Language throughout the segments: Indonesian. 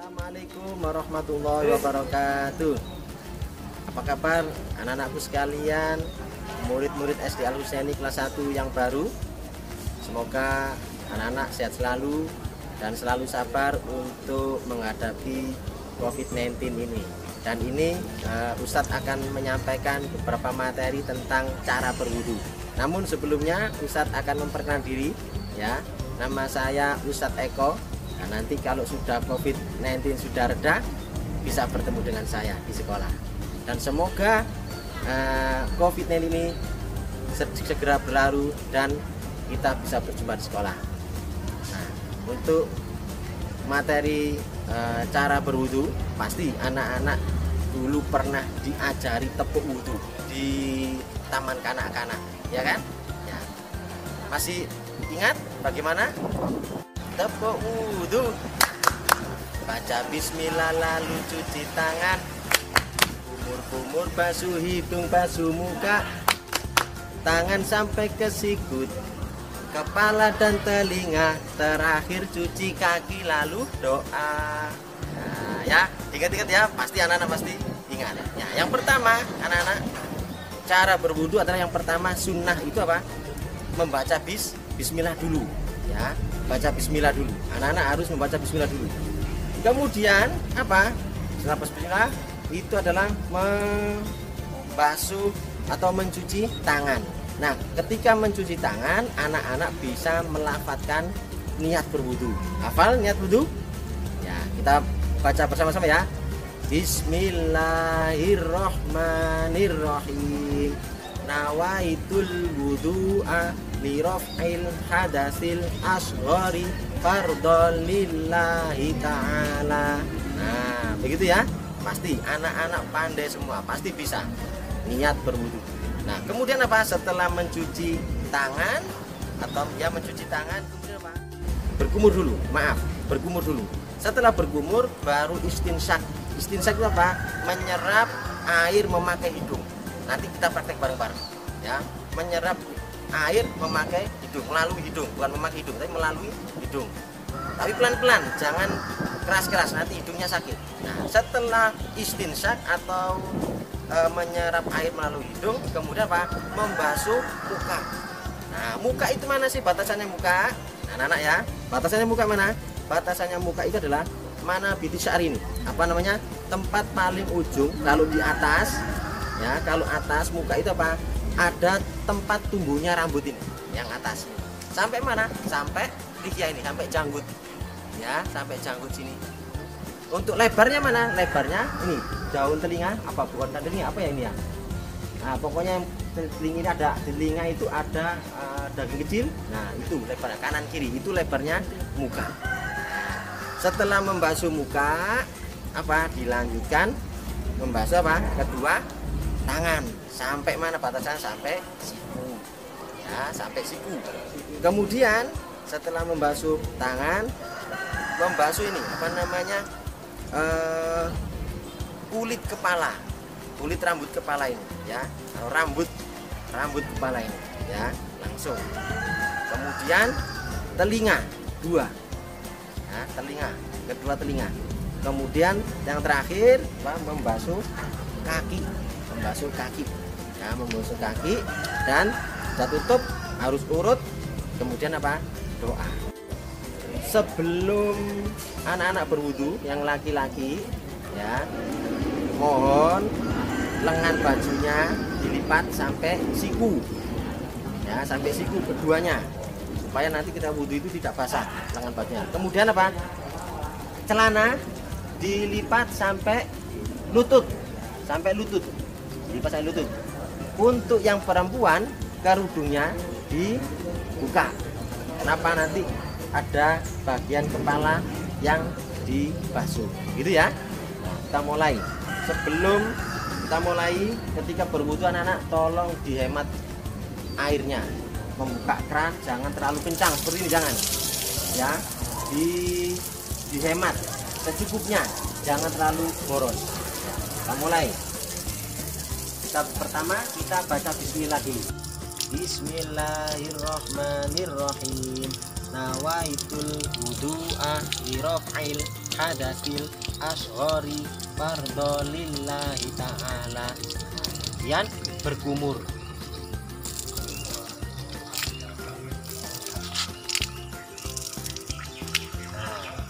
Assalamualaikum warahmatullahi wabarakatuh. Apa kabar anak-anakku sekalian, murid-murid SD Al Husaini kelas 1 yang baru? Semoga anak-anak sehat selalu dan selalu sabar untuk menghadapi COVID-19 ini. Dan ini Ustadz akan menyampaikan beberapa materi tentang cara berwudu. Namun sebelumnya Ustadz akan memperkenalkan diri, ya. Nama saya Ustadz Eko. Nah, nanti kalau sudah COVID-19 sudah reda, bisa bertemu dengan saya di sekolah. Dan semoga COVID-19 ini segera berlalu dan kita bisa berjumpa di sekolah. Nah, untuk materi cara berwudu, pasti anak-anak dulu pernah diajari tepuk wudu di taman kanak-kanak, ya kan? Ya. Masih ingat bagaimana? Tepuk wudu, baca bismillah lalu cuci tangan, kumur-kumur basuh hidung basuh muka, tangan sampai ke sikut, kepala dan telinga, terakhir cuci kaki lalu doa. Nah, ya ingat-ingat ya, pasti anak-anak pasti ingat ya. Yang pertama anak-anak, cara berwudu adalah yang pertama sunnah itu apa? Membaca bismillah dulu, ya. Baca bismillah dulu. Anak-anak harus membaca bismillah dulu. Kemudian apa? Setelah bismillah itu adalah membasuh atau mencuci tangan. Nah, ketika mencuci tangan, anak-anak bisa melafadzkan niat berwudu. Hafal niat wudu? Ya, kita baca bersama-sama ya. Bismillahirrahmanirrahim. Nawaitul wudu'a liraf'il hadasil asghari fardhon lillahi ta'ala. Nah, begitu ya. Pasti anak-anak pandai semua, pasti bisa niat berwudu. Nah, kemudian apa? Setelah mencuci tangan atau ya mencuci tangan, kemudian apa? Berkumur dulu. Maaf, berkumur dulu. Setelah berkumur baru istinsyak. Istinsyak itu apa? Menyerap air memakai hidung. Nanti kita praktek bareng-bareng, ya. Menyerap air memakai hidung, melalui hidung, bukan memakai hidung, tapi melalui hidung. Tapi pelan-pelan, jangan keras-keras, nanti hidungnya sakit. Nah, setelah istinsyak atau menyerap air melalui hidung, kemudian apa? Membasuh muka. Nah, muka itu mana sih batasannya muka? Nah, anak-anak ya, batasannya muka mana? Batasannya muka itu adalah mana biti sya'ri ini? Apa namanya? Tempat paling ujung kalau di atas. Ya, kalau atas muka itu apa? Ada tempat tumbuhnya rambut ini, yang atas. Sampai mana? Sampai lihia ini, sampai janggut. Ya, sampai janggut sini. Untuk lebarnya mana? Lebarnya ini, daun telinga, apa bukan telinga, apa ya ini ya? Nah, pokoknya telinga ini ada, telinga itu ada daging kecil. Nah, itu lebarnya kanan kiri, itu lebarnya muka. Setelah membasuh muka, apa? Dilanjutkan membasuh apa? Kedua tangan. Sampai mana batasan? Sampai siku, ya, sampai siku. Kemudian setelah membasuh tangan, membasuh ini apa namanya, kulit kepala, kulit rambut kepala ini, ya, rambut kepala ini, ya, langsung. Kemudian telinga dua, ya, telinga, kedua telinga. Kemudian yang terakhir membasuh kaki, ya, membasuh kaki, dan kita tutup harus urut. Kemudian apa? Doa. Sebelum anak-anak berwudu yang laki-laki, ya, mohon lengan bajunya dilipat sampai siku, ya, sampai siku keduanya, supaya nanti kita wudu itu tidak basah lengan bajunya. Kemudian apa? Celana dilipat sampai lutut, dilipat sampai lutut. Untuk yang perempuan, kerudungnya dibuka. Kenapa? Nanti ada bagian kepala yang dibasuh, gitu ya. Nah, kita mulai. Sebelum kita mulai, ketika berwudu anak-anak tolong dihemat airnya. Membuka keran jangan terlalu kencang seperti ini, jangan. Ya, dihemat secukupnya, jangan terlalu boros. Ya, kita mulai. Pertama kita baca bismillah dulu. Bismillahirrahmanirrahim. nawaitul wudu'a li raf'il hadasil asghari fardholillahi ta'ala. Kemudian berkumur.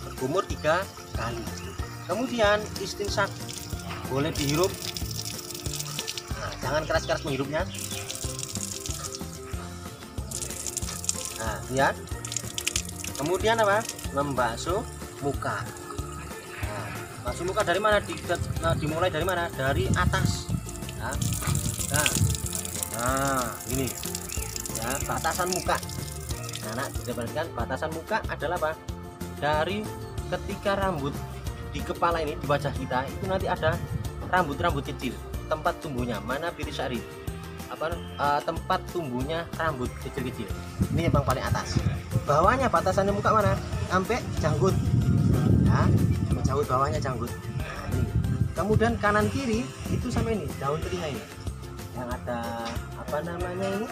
Berkumur 3 kali. Kemudian istinsak, boleh dihirup. Nah, jangan keras-keras menghirupnya. Nah, lihat. Kemudian apa? Membasuh muka. Nah, basuh muka dari mana? Dimulai dari mana? Dari atas. Nah, ini ya, batasan muka. Nah, bisa perhatikan batasan muka adalah apa? Dari ketika rambut di kepala ini, di wajah kita itu nanti ada rambut-rambut kecil, tempat tumbuhnya, mana birisari, tempat tumbuhnya rambut kecil-kecil. Ini yang paling atas. Bawahnya batasannya muka mana? Sampai janggut. Ya, janggut, bawahnya janggut. Nah, ini. Kemudian kanan kiri itu sampai ini, daun telinga ini. Yang ada apa namanya ini?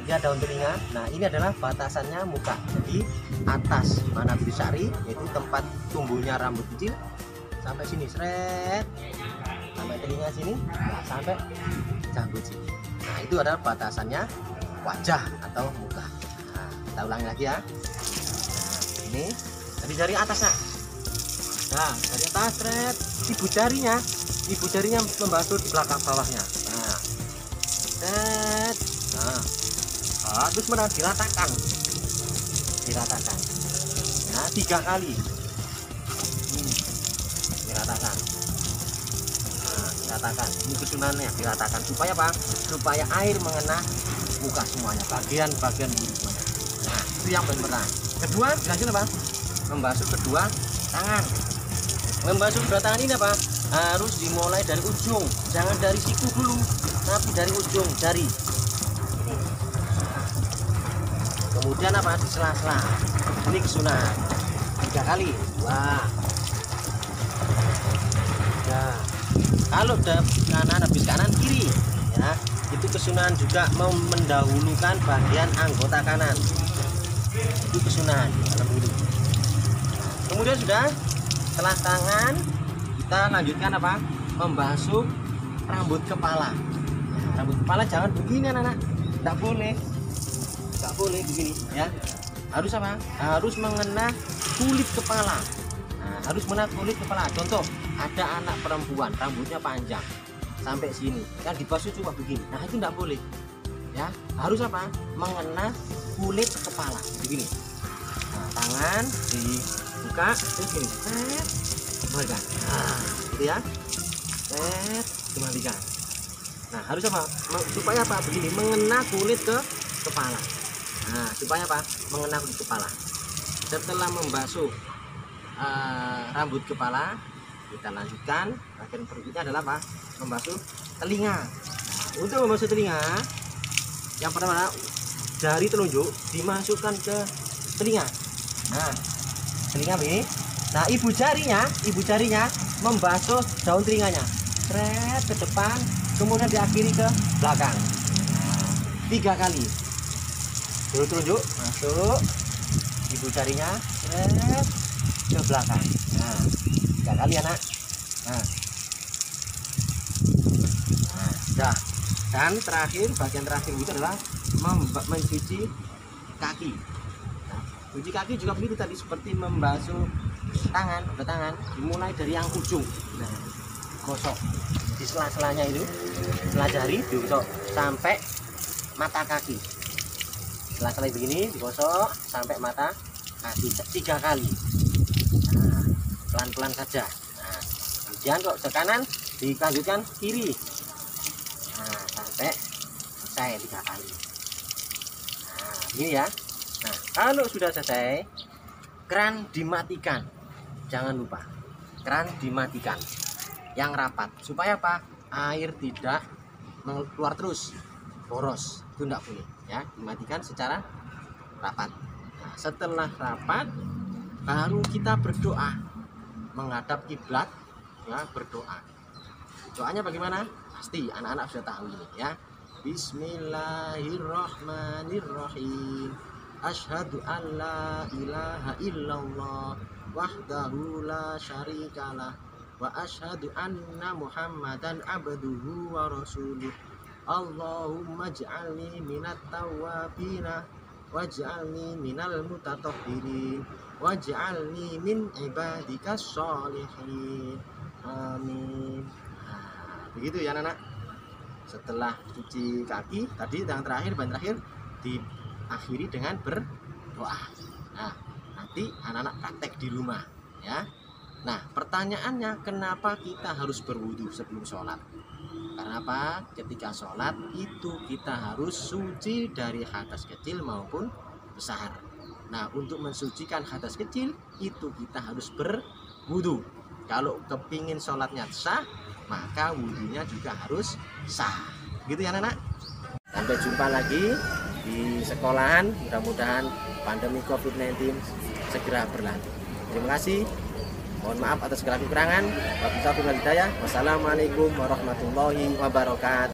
Ya, daun telinga. Nah, ini adalah batasannya muka. Jadi atas mana birisari, yaitu tempat tumbuhnya rambut kecil, sampai sini, seret, sampai telinga sini, sampai janggut sini. Nah, itu adalah batasannya wajah atau muka. Nah, kita ulangi lagi ya. Nah, ini dari atasnya. Nah, dari atas, seret, ibu jarinya membasuh di belakang bawahnya. Nah, seret. Nah, terus diratakan. Nah, 3 kali. Diratakan. Nah, diratakan. Ini kesunannya diratakan supaya apa? Supaya air mengenai muka semuanya, bagian-bagian bulu semuanya. Nah, itu yang benar. Kedua, dilanjut apa? Membasuh kedua tangan. Membasuh kedua tangan ini apa? Harus dimulai dari ujung, jangan dari siku dulu, tapi dari ujung jari. Kemudian apa? Di sela-sela. Ini kesunat 3 kali. Wah. Nah, kalau kanan habis kanan kiri, ya, itu kesunahan juga mendahulukan bagian anggota kanan. Itu kesunahan dalam wudhu. Kemudian sudah, setelah tangan kita lanjutkan apa? Membasuh rambut kepala. Rambut kepala jangan begini anak-anak, tidak boleh begini ya. Harus apa? Harus mengena kulit kepala. Nah, harus mengena kulit kepala. Contoh, ada anak perempuan rambutnya panjang sampai sini, kan dibasuh cuma begini. Nah, itu tidak boleh ya. Harus apa? Mengena kulit kepala begini. Nah, tangan dibuka terus gini, kembalikan. Nah, gitu ya, kembalikan. Nah, harus apa? Supaya apa? Begini, mengena kulit ke kepala. Nah, supaya apa? Mengena kulit kepala. Setelah membasuh rambut kepala, kita lanjutkan. Bagian berikutnya adalah apa? Membasuh telinga. Untuk membasuh telinga, yang pertama jari telunjuk dimasukkan ke telinga. Nah, telinga ini. Nah, ibu jarinya membasuh daun telinganya. Seret ke depan, kemudian diakhiri ke belakang. 3 kali. Jari telunjuk masuk, ibu jarinya seret ke belakang. Nah, 3 kali anak. Nah, sudah. Dan terakhir, bagian terakhir itu adalah mencuci kaki. Nah, cuci kaki juga begitu tadi, seperti membasuh tangan, dimulai dari yang ujung. Nah, gosok di sela-selanya itu, sela jari digosok sampai mata kaki. Sela-sela begini digosok sampai mata kaki 3 kali. Nah, pelan-pelan saja. Nah, kemudian kok ke kanan dilanjutkan kiri. Nah, sampai selesai 3 kali. Nah, ini ya. Nah, kalau sudah selesai, keran dimatikan. Jangan lupa, keran dimatikan yang rapat, supaya apa? Air tidak keluar terus, boros. Itu tidak boleh ya, dimatikan secara rapat. Nah, setelah rapat, baru kita berdoa menghadap kiblat ya, berdoa. Doanya bagaimana? Pasti anak-anak sudah tahu ini ya. Bismillahirrahmanirrahim. Asyhadu an la ilaha illallah wahdahu la syarikalah wa asyhadu anna Muhammadan abduhu wa rasuluh. Allahumma ij'alni minat tawwabina waj'alni minal mutatahhirin waj'alni min ibadikas sholihin. Amin. Nah, begitu ya anak-anak. Setelah cuci kaki tadi yang terakhir, bahan terakhir diakhiri dengan berdoa. Nah, nanti anak-anak praktek di rumah ya. Nah, pertanyaannya, kenapa kita harus berwudu sebelum sholat? Karena apa? Ketika sholat itu kita harus suci dari hadas kecil maupun besar. Nah, untuk mensucikan hadas kecil itu kita harus berwudu. Kalau kepingin sholatnya sah, maka wudunya juga harus sah. Gitu ya anak-anak. Sampai jumpa lagi di sekolahan. Mudah-mudahan pandemi COVID-19 segera berlalu. Terima kasih. Mohon maaf atas segala kekurangan. Wabillahi taufiq wal hidayah. Wassalamualaikum warahmatullahi wabarakatuh.